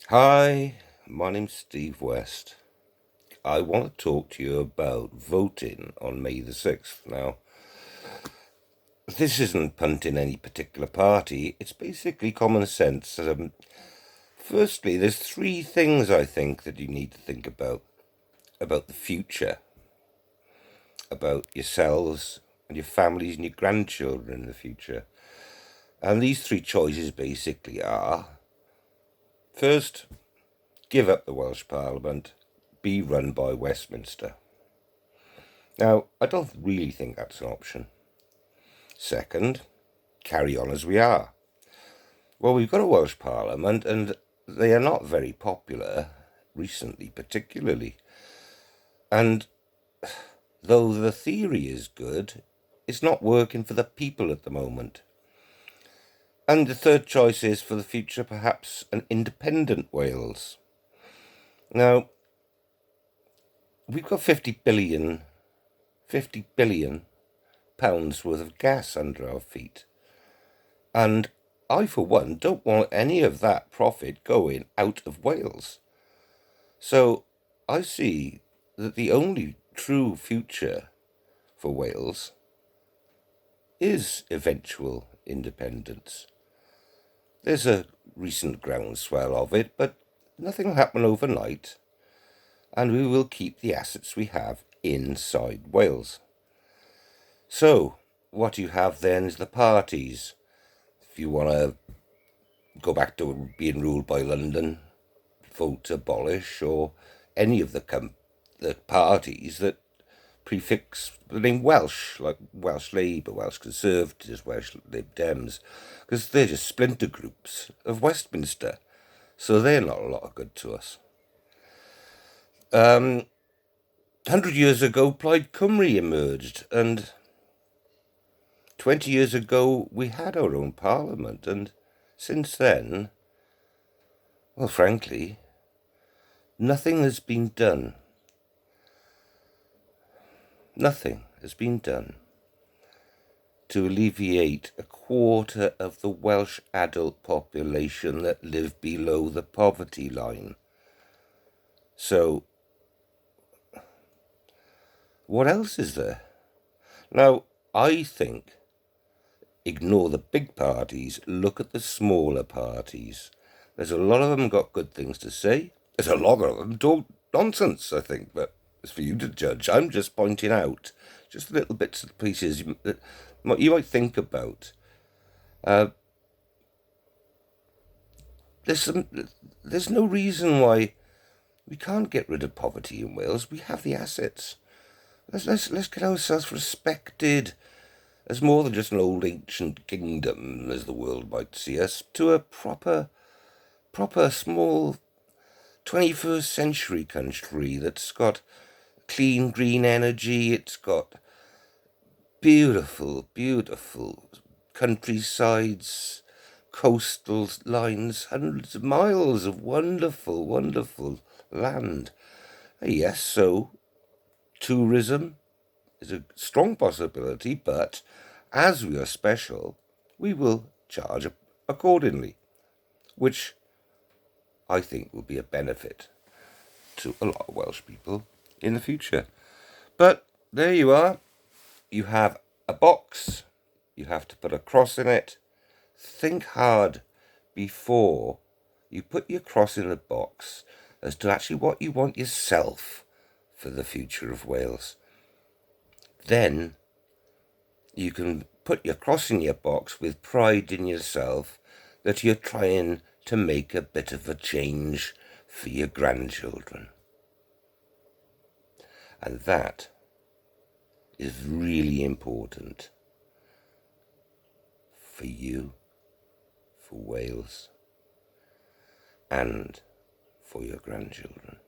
Hi, my name's Steve West. I want to talk to you about voting on May the 6th. Now, this isn't punting any particular party, it's basically common sense. Firstly, there's three things I think that you need to think about the future, about yourselves and your families and your grandchildren in the future. And these three choices basically are: first, give up the Welsh Parliament, be run by Westminster. Now, I don't really think that's an option. Second, carry on as we are. Well, we've got a Welsh Parliament and they are not very popular, recently particularly. And though the theory is good, it's not working for the people at the moment. And the third choice is, for the future, perhaps an independent Wales. Now, we've got 50 billion pounds worth of gas under our feet. And I, for one, don't want any of that profit going out of Wales. So I see that the only true future for Wales is eventual independence. There's a recent groundswell of it, but nothing will happen overnight, and we will keep the assets we have inside Wales. So what you have then is the parties. If you want to go back to being ruled by London, vote abolish, or any of the parties that prefix the name Welsh, like Welsh Labour, Welsh Conservatives, Welsh Lib Dems, because they're just splinter groups of Westminster, so they're not a lot of good to us. 100 years ago, Plaid Cymru emerged, and 20 years ago we had our own parliament, and since then, well, frankly, nothing has been done. Nothing has been done to alleviate a quarter of the Welsh adult population that live below the poverty line. So, what else is there? Now, I think, ignore the big parties, look at the smaller parties. There's a lot of them got good things to say. There's a lot of them talk nonsense, I think, but it's for you to judge. I'm just pointing out just little bits and pieces that you might think about. There's no reason why we can't get rid of poverty in Wales. We have the assets. Let's get ourselves respected as more than just an old ancient kingdom, as the world might see us, to a proper small 21st century country that's got clean green energy. It's got beautiful countrysides, coastal lines, hundreds of miles of wonderful land. Yes, so tourism is a strong possibility, but as we are special, we will charge accordingly, which I think will be a benefit to a lot of Welsh people in the future. But there you are. You have a box. You have to put a cross in it. Think hard before you put your cross in the box as to actually what you want yourself for the future of Wales. Then you can put your cross in your box with pride in yourself that you're trying to make a bit of a change for your grandchildren. And that is really important for you, for Wales, and for your grandchildren.